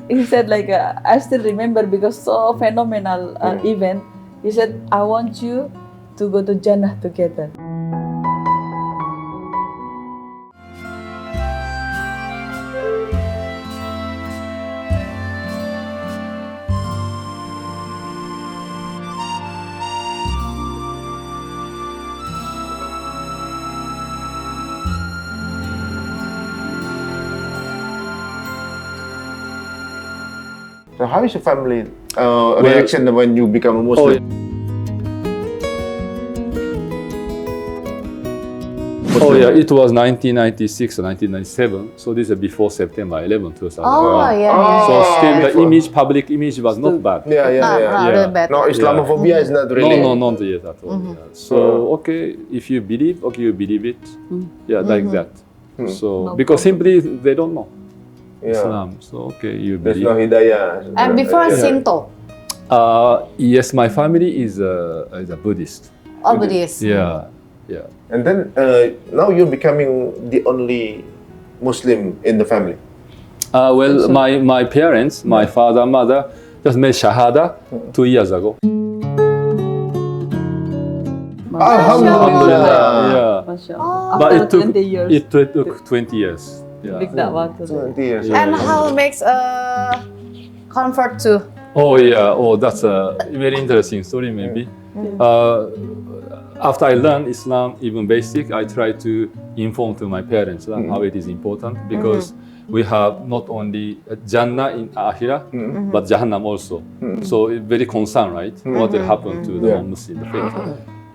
he said like, I still remember because so phenomenal event. He said, I want you to go to Jannah together. So how is your family reaction when you become a Muslim? Oh yeah, it was 1996 or 1997. So this is before September 11, 2001. Oh yeah. So still the image, public image was not bad. Yeah. Bad. No, Islamophobia is not really. No, not yet at all. Yeah. So okay, if you believe, okay, you believe it. Yeah, like that. So because simply they don't know Islam. So okay, you There's believe. no hidayah. And before Shinto? Yes, my family is a Buddhist. Oh, Buddhist. Yeah. And then now you're becoming the only Muslim in the family. Well, my parents, my father, mother, just made Shahada 2 years ago. Alhamdulillah. Mashallah. But After 20 years. It took 20 years. Yeah. Big dakwah to 20 years. And how makes a convert to? Oh yeah. Oh, that's a very interesting story. Maybe. After I learned Islam, even basic, I try to inform to my parents how it is important because we have not only Jannah in Akhirah, but Jahannam also. So it's very concerned, right? What will happen to the non-Muslim faith.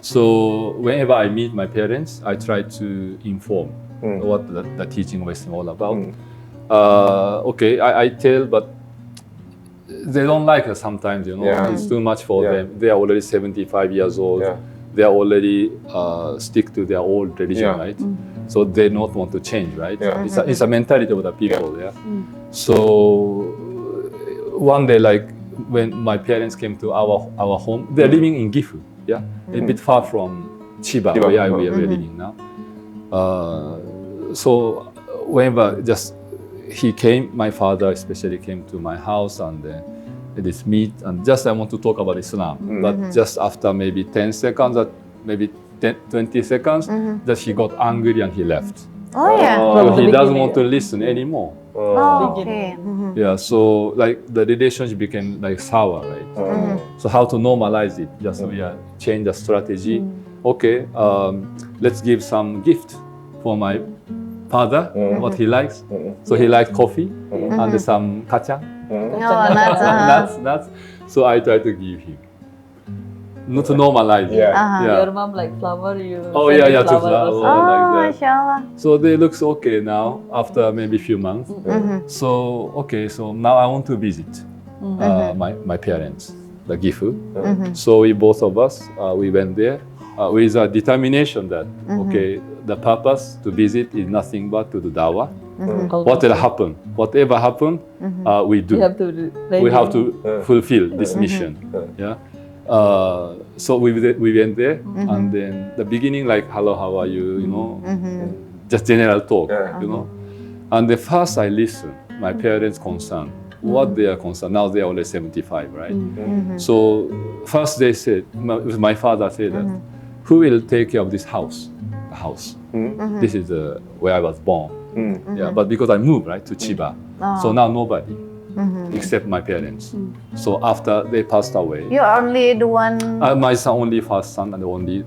So whenever I meet my parents, I try to inform what the teaching of Islam all about. Okay, I tell, but they don't like it sometimes, you know. It's too much for them. They are already 75 years old. They are already stick to their old religion, right? So they don't want to change, right? It's a mentality of the people, So one day, like when my parents came to our home, they're living in Gifu, a bit far from Chiba, where we are living now. So whenever he came, my father especially came to my house and this meet, and just I want to talk about Islam. But just after maybe 10 seconds, or maybe 20 seconds, that he got angry and he left. Oh yeah. So he doesn't want to listen anymore. Oh, okay. Yeah, so like the relationship became like sour, right? So how to normalize it? Just change the strategy. Okay, let's give some gift for my father, what he likes. So he likes coffee and some kacang. Nuts. So I try to give him. Not to normalize it. Your mom like flower, you. To flower. Like that. Mashallah. So they looks okay now after maybe few months. So okay, so now I want to visit my parents, the Gifu. So we both of us we went there with a determination that okay, the purpose to visit is nothing but to do dawah. What will happen? Whatever happen, we do. We have to fulfill this mission. So we went there, and then the beginning, like, hello, how are you? You know, just general talk. You know, and the first I listened, my parents concerned. What they are concerned now, they are only 75, right? So first they said, my father said that, who will take care of this house? The house. This is where I was born. But because I moved right to Chiba, so now nobody except my parents. So after they passed away, You only the one. my son only first son and the only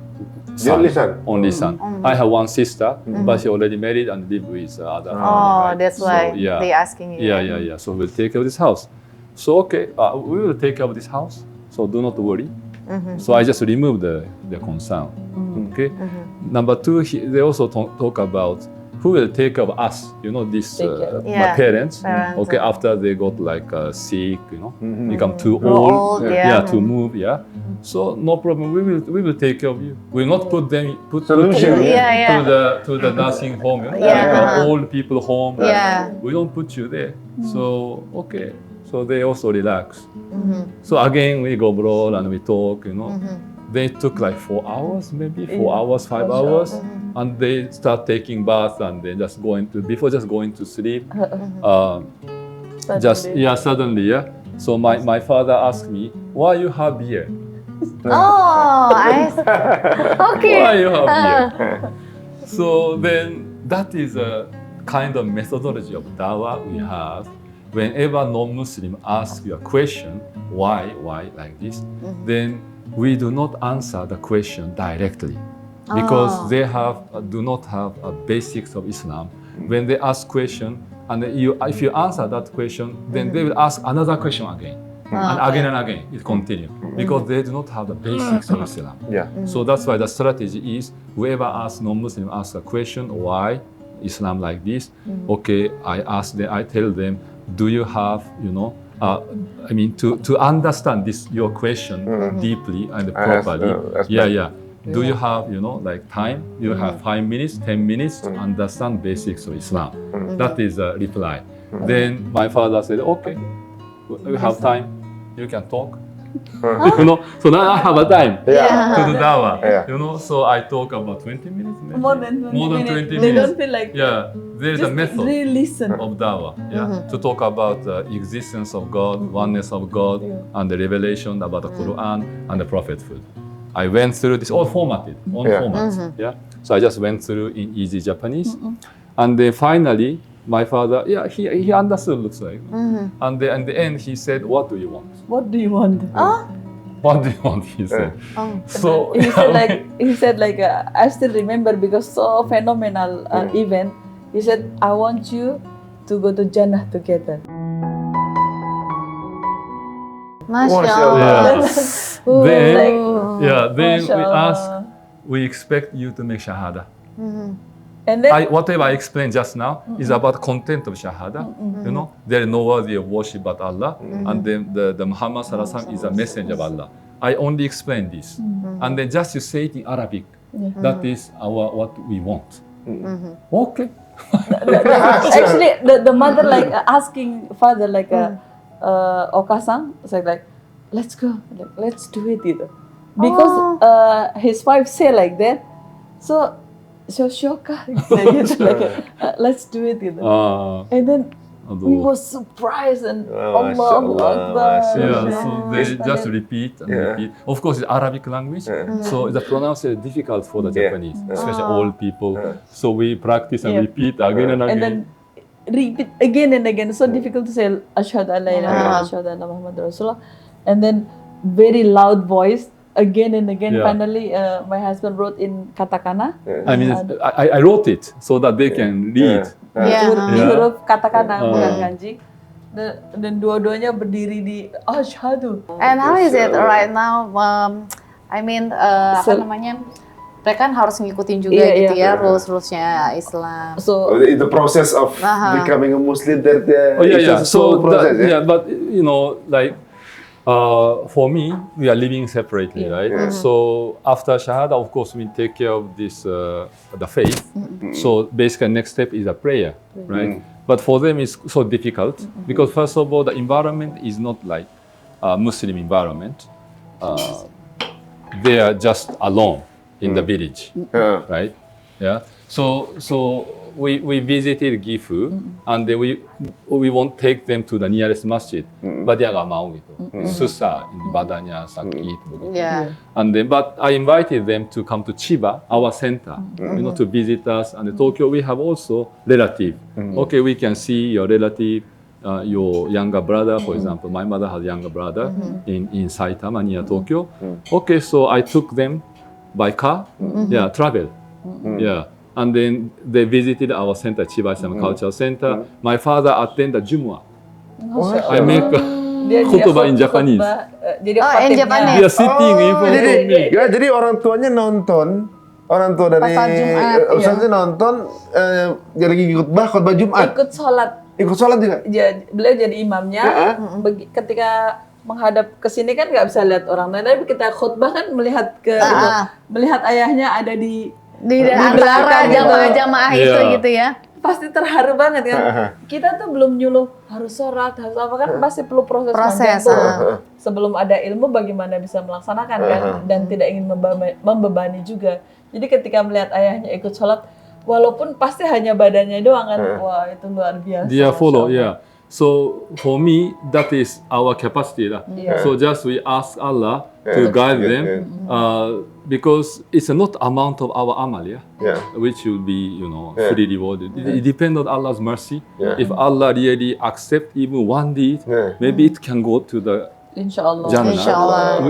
The only son? Only son. I have one sister, but she already married and live with other family. Right? That's why So, yeah. they asking you. Yeah. So we'll take care of this house. So okay, we will take care of this house. So do not worry. So I just removed the concern. Okay. Number two, they also talk about who will take care of us. You know, this my parents. Okay, after they got like sick, you know, become too old. To move. So no problem. We will take care of you. We will not put you to the nursing home. You know, like an old people home. We don't put you there. So okay. So they also relax. So again, we go abroad and we talk, you know. They took like 4 hours, maybe 4 hours, 5 hours. And they start taking bath and then before just going to sleep, Suddenly, yeah. So my father asked me, why you have beard? Oh, I see. Okay. Why you have beard? So then that is a kind of methodology of dawah we have. Whenever non-Muslim asks you a question, why like this, then we do not answer the question directly because they do not have a basics of Islam. When they ask question, and if you answer that question, then they will ask another question again. And again and again, it continues because they do not have the basics of Islam. Yeah. So that's why the strategy is whoever asks non-Muslim asks a question, why Islam like this? Okay, I tell them, do you have, to understand your question deeply and properly. Do you have, like time? You have 5 minutes, 10 minutes to understand basics of Islam. That is the reply. Then my father said, okay, we have time. You can talk. So now I have a time to do dawah. So I talk about 20 minutes. Maybe. More than 20 minutes. They minutes. don't feel like There is a method really listen. of dawah. To talk about the existence of God, oneness of God, and the revelation about the Quran and the prophethood. I went through this all formatted, formats. So I just went through in easy Japanese, and then finally my father, he understood, looks like. And then at the end he said, "What do you want?" What do you want? What do you want? He said. So he said like I still remember because so phenomenal event. He said, "I want you to go to Jannah together." Masya Allah. Allah. Then we ask, we expect you to make shahada. And then Whatever I explained just now is about content of shahada. There is no worthy of worship but Allah, and then the Muhammad Sallallahu Alaihi Wasallam is a messenger of Allah. I only explain this, and then just you say it in Arabic. That is what we want. Okay. actually the mother like asking father like Okasan, it's like let's go, like, let's do it either. Because his wife say like that, so shoka let's do it either. And then we was surprised and Allahu Akbar. So they just repeat and repeat. Of course, it's Arabic language, so the pronunciation is difficult for the Japanese, especially old people. So we practice and repeat again and again. And then repeat again and again. It's so difficult to say Ashhadu an la ilaha illallah, Ashhadu anna Muhammadur Rasulullah. And then very loud voice again and again. Finally, my husband wrote in katakana. I mean, I wrote it so that they can read. Di huruf katakana bukan kanji. Dan dua-duanya berdiri di Ashhadu. And how is it right now? Apa namanya? Mereka kan harus ngikutin juga gitu ya rules-rulesnya Islam. So the process of becoming a Muslim, So but for me, we are living separately, right? So after Shahada, of course, we take care of this the faith. So basically, next step is a prayer, right? But for them, it's so difficult because first of all, the environment is not like a Muslim environment. They are just alone in the village, right? So we visited Gifu, and then we won't take them to the nearest masjid, but dia nggak mau gitu, susah, badannya sakit begitu. And then, but I invited them to come to Chiba, our center, to visit us. And in Tokyo, we have also relative. Okay, we can see your relative, your younger brother, for example. My mother has a younger brother in Saitama near Tokyo. Okay, so I took them by car, travel, and then they visited our center, Chiba Islam Cultural Center. My father attended Jumu'ah. I make khutbah in Japanese. Jadi in Japanese. They are sitting in front of me. Jadi orang tuanya nonton, orang tua dari Ustadznya nonton, lagi khutbah Jumat. Ikut sholat juga. Beliau jadi imamnya. Ketika menghadap ke sini kan nggak bisa lihat orang lain, tapi kita khutbah kan melihat melihat ayahnya ada di antara jamaah-jamaah itu gitu ya. Pasti terharu banget kan. Kita tuh belum nyuluh harus sholat, harus apa kan, pasti perlu proses. Sebelum ada ilmu bagaimana bisa melaksanakan kan, dan tidak ingin membebani juga. Jadi ketika melihat ayahnya ikut sholat, walaupun pasti hanya badannya doang kan, wah itu luar biasa. Dia follow, So for me, that is our capacity lah. So just we ask Allah to guide them, because it's not amount of our amal, which will be, fully rewarded. It depends on Allah's mercy. If Allah really accept even one deed, maybe it can go to the Inshallah. Jannah. Inshallah.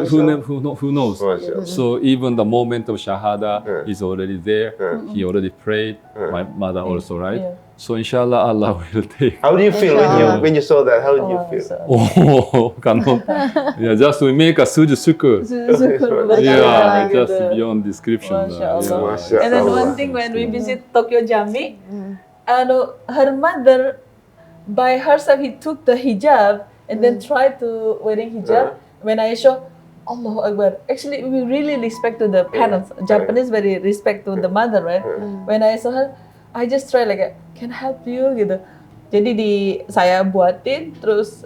Who knows? So even the moment of Shahada is already there. He already prayed. My mother also, right? So inshallah, Allah will take. How do you feel when you saw that? How did you feel? Oh, cannot. Yeah, just we make a sujud syukur. Yeah, just beyond description. And then one thing, when we visit Tokyo Jami, her mother, by herself, he took the hijab and then tried to wearing hijab. When I show, Allahu Akbar. Actually, we really respect to the parents. Japanese very respect to the mother, right? When I saw her, I just try like, can I help you gitu. Jadi saya buatin, terus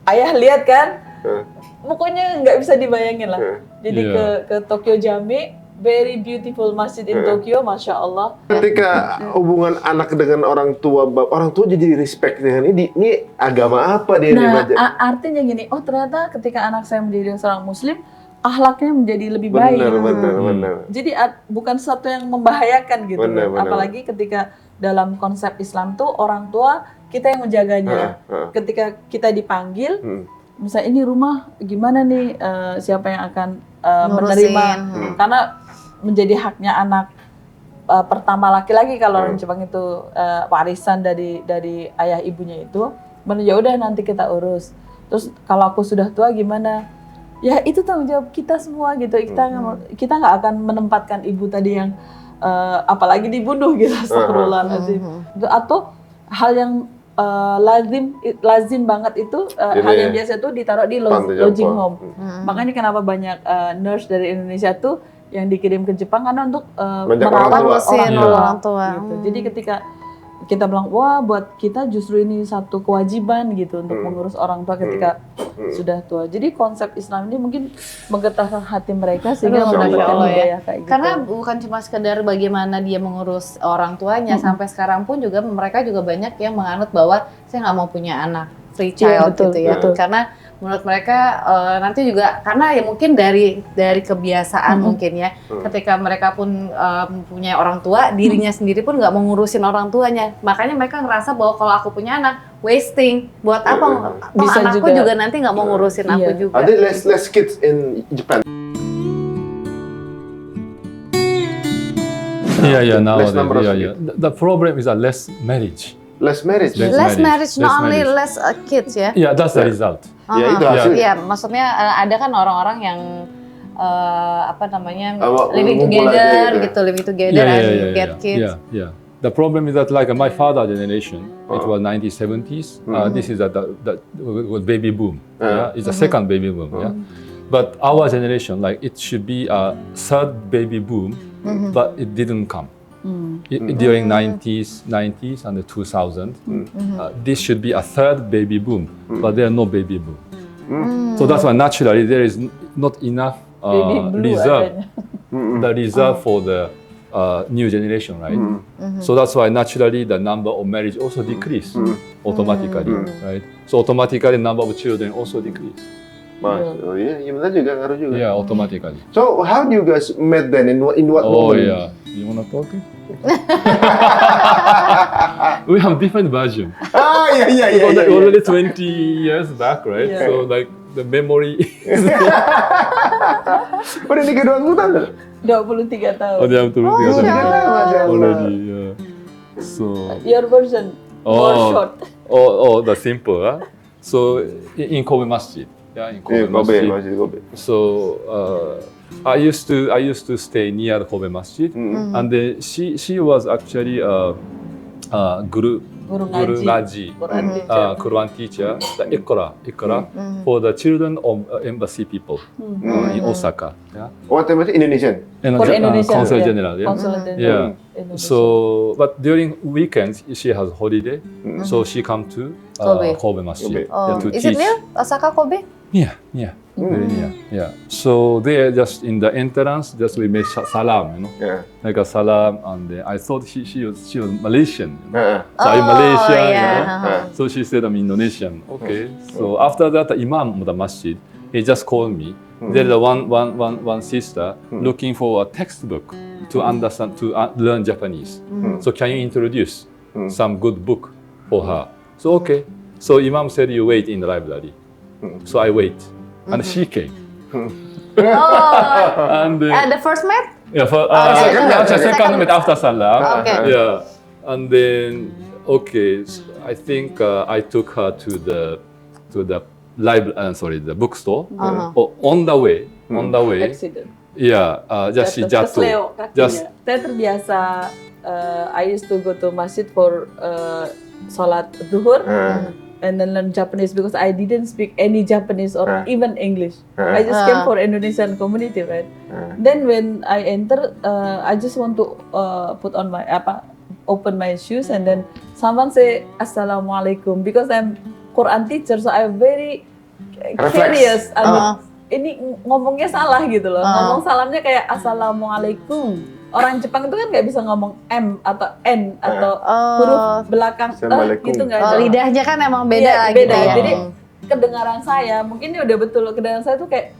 ayah lihat kan, pokoknya nggak bisa dibayangin lah. Jadi ke Tokyo Jami, very beautiful masjid in Tokyo, masya Allah. Ketika hubungan anak dengan orang tua jadi respect dengan ini agama apa dia nih? Artinya gini, oh ternyata ketika anak saya menjadi seorang muslim, akhlaknya menjadi lebih baik. Benar. Jadi bukan sesuatu yang membahayakan gitu. Benar. Apalagi ketika dalam konsep Islam tuh orang tua kita yang menjaganya. Ketika kita dipanggil, misalnya ini rumah gimana nih, siapa yang akan menerima? Karena menjadi haknya anak pertama laki-laki kalau orang Jepang itu warisan dari ayah ibunya itu. Ya udah nanti kita urus. Terus kalau aku sudah tua gimana? Ya itu tanggung jawab kita semua gitu. Kita nggak akan menempatkan ibu tadi yang apalagi dibunuh gitu. Astagfirullahaladzim. Atau hal yang lazim banget itu hal yang biasa itu ditaruh di lodging home. Makanya kenapa banyak nurse dari Indonesia tuh yang dikirim ke Jepang karena untuk merawat orang tua. Gitu. Jadi ketika kita bilang, wah buat kita justru ini satu kewajiban gitu untuk mengurus orang tua ketika sudah tua. Jadi konsep Islam ini mungkin menggetarkan hati mereka sehingga mendapatkan hidayah kayak gitu. Karena bukan cuma sekedar bagaimana dia mengurus orang tuanya, sampai sekarang pun juga mereka juga banyak yang menganut bahwa saya nggak mau punya anak, free child gitu ya. Karena menurut mereka nanti juga karena ya mungkin dari kebiasaan mungkin ya, ketika mereka pun punya orang tua, dirinya sendiri pun nggak mau ngurusin orang tuanya, makanya mereka ngerasa bahwa kalau aku punya anak wasting, buat apa? Bisa anakku juga nanti nggak mau ngurusin aku juga. Ada less kids in Japan. Nowadays, The problem is a less marriage. Less marriage, not only less kids ya. Yeah, that's the result. Ya itu hasilnya. Iya, maksudnya ada kan orang-orang yang living together and get kids. Yeah. The problem is that like my father generation, it was 1970s. This is the baby boom. It's the second baby boom. But our generation, like it should be a third baby boom, but it didn't come. During 90s and the 2000s, this should be a third baby boom, but there are no baby boom. So that's why naturally there is not enough reserve for the new generation, right? So that's why naturally the number of marriage also decrease automatically, right? So automatically number of children also decrease. Oh iya, benar juga, ngaruh juga. Yeah, automatically. So how do you guys met then? In what moment? Oh yeah, you wanna talk? We have different version. Yeah. Already 20 years back, right? So like the memory. Udah nikah 20 tahun? 23 tahun. Oh, dia 23 tahun. Already, yeah. So your version more short. The simple. So in Kobe Masjid. In Kobe Masjid. So I used to stay near the Kobe Masjid, and then she was actually Guru Ngaji, Quran teacher, the Ikra for the children of embassy people in Osaka. What embassy? Indonesian? For Indonesian, Consul General. Indonesia. So, but during weekends she has holiday, so she come to Kobe Masjid to Is teach. it near Osaka, Kobe? Yeah, very near. Yeah. So there, just in the entrance, just we made salam, you know, like a salam, and I thought she was Malaysian. You know? So I'm Malaysian, you know? So she said I'm Indonesian. Okay. So after that, the Imam of the masjid, he just called me. There is one sister looking for a textbook to understand, to learn Japanese. So can you introduce some good book for her? So okay. So Imam said you wait in the library. So I wait, and she came. And The first met? yeah, for second meet after salam. Okay. Yeah, and then so I think I took her to the library, the bookstore. On the way, Accident. yeah, just she Kesleo jatuh. kakinya. Saya terbiasa, I used to go to masjid for sholat duhur. And then learn Japanese because I didn't speak any Japanese or even English. I just came for Indonesian community, right? Then when I enter, I just want to put on my open my shoes, and then someone say Assalamualaikum because I'm Quran teacher, so I'm very curious. Ini ngomongnya salah gitu loh. Ngomong salamnya kayak Assalamualaikum. Orang Jepang itu kan nggak bisa ngomong M atau N atau huruf belakang gitu nggak ada. Lidahnya kan emang beda. Beda. Gitu ya. Jadi kedengaran saya, mungkin ini udah betul. Kedengaran saya tuh kayak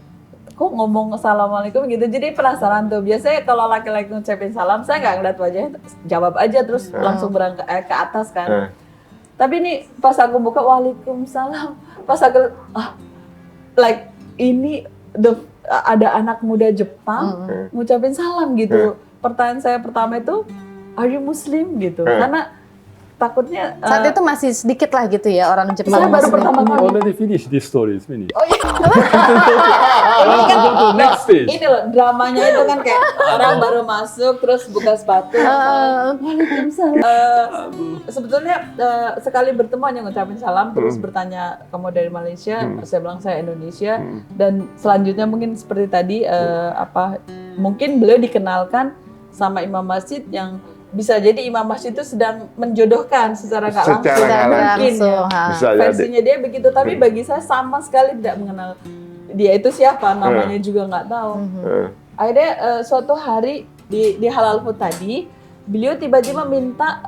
kok ngomong Assalamualaikum gitu. Jadi penasaran tuh. Biasanya kalau laki-laki ngucapin salam, saya nggak ngeliat wajahnya, jawab aja terus langsung berangkat ke atas kan. Tapi ini pas aku buka Waalaikumsalam, pas aku ini ada anak muda Jepang ngucapin salam gitu. Pertanyaan saya pertama itu, are you Muslim gitu? Karena takutnya saat itu masih sedikit lah gitu ya orang Jepang. Saya baru pertama kali. Already finish this story, it's finished. Oh iya. Next stage. Ini loh dramanya itu kan kayak orang baru masuk terus buka sepatu. Sebetulnya sekali bertemu hanya ngucapin salam terus bertanya kamu dari Malaysia, saya bilang saya Indonesia, dan selanjutnya mungkin seperti tadi mungkin beliau dikenalkan sama imam masjid yang bisa jadi imam masjid itu sedang menjodohkan secara nggak mungkin ya. Versinya dia begitu, tapi bagi saya sama sekali tidak mengenal dia itu siapa, namanya juga nggak tahu. Akhirnya suatu hari di halal food tadi, beliau tiba-tiba minta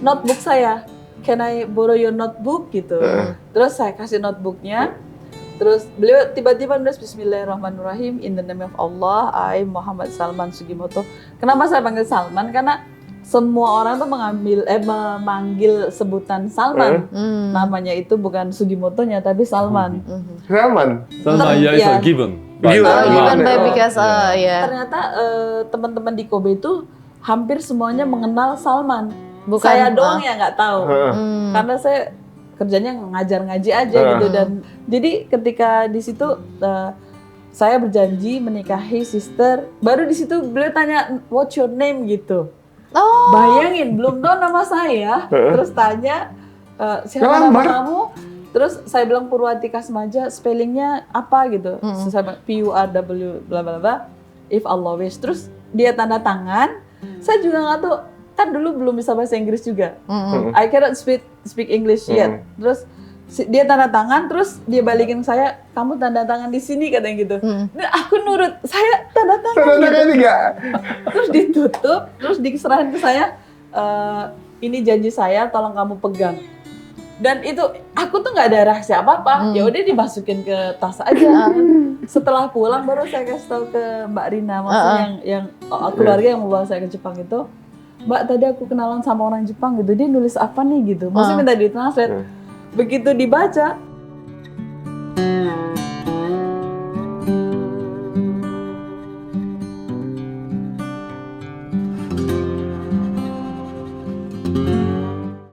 notebook saya, can I borrow your notebook gitu. Terus saya kasih notebooknya. Terus beliau tiba-tiba nulis Bismillahirrahmanirrahim, in the name of Allah, I Muhammad Salman Sugimoto. Kenapa saya panggil Salman? Karena semua orang tuh memanggil sebutan Salman. Namanya itu bukan Sugimotonya tapi Salman. Salman, yeah, it's given. Given by because Ternyata teman-teman di Kobe itu hampir semuanya mengenal Salman. Bukan, saya doang yang nggak tahu. Karena saya kerjanya ngajar-ngaji aja gitu, dan jadi ketika di situ saya berjanji menikahi sister, baru di situ beliau tanya what's your name gitu. Bayangin belum tahu nama saya, terus tanya siapa nama kamu, terus saya bilang Purwati Kasmaja, spellingnya apa gitu. Saya bilang PURW bla bla bla, if Allah wish. Terus dia tanda tangan, saya juga nggak tahu. Kan dulu belum bisa bahasa Inggris juga. I cannot speak English yet. Terus dia tanda tangan, terus dia balikin saya, kamu tanda tangan di sini katanya gitu. Dan aku nurut, saya tanda tangan. Tanda tangan juga. Terus ditutup, terus diserahin ke saya, ini janji saya, tolong kamu pegang. Dan itu aku tuh nggak ada rahasia apa-apa. Ya udah dimasukin ke tas aja. Setelah pulang baru saya kasih tahu ke Mbak Rina, maksudnya yang keluarga yang membawa saya ke Jepang itu. Mbak, tadi aku kenalan sama orang Jepang gitu, dia nulis apa nih gitu, maksudnya minta di translate. Begitu dibaca,